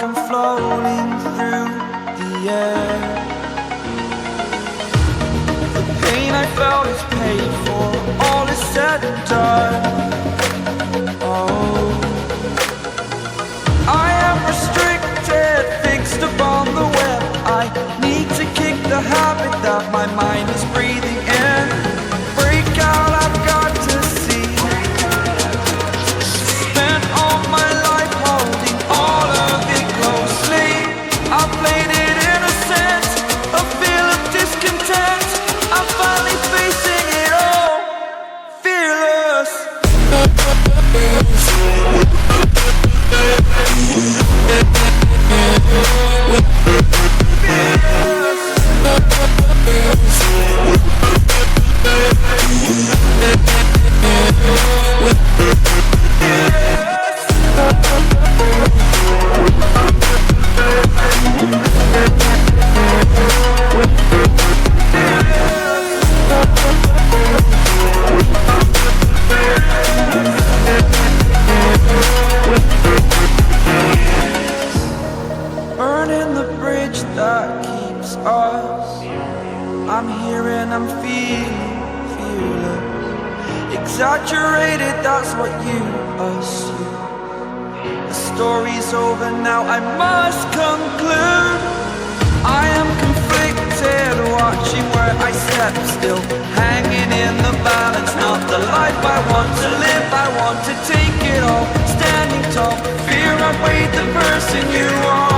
I'm floating through the air. The pain I felt is paid for, all is said and done. Oh, I am restricted, fixed upon the web. I need to kick the habit that my mind is breathing in. Break out, I've got to see. Spent all my life holding all of it closely. I played it innocent, a feel of discontent. I'm finally facing it all, fearless. Burning the bridge that keeps us. I'm here and I'm feeling fearless. Exaggerated, that's what you assume. The story's over now, I must conclude. I am conflicted, watching where I step still, hanging in the balance. Not the life I want to live, I want to take it all. Standing tall, fear I weighed the person you are.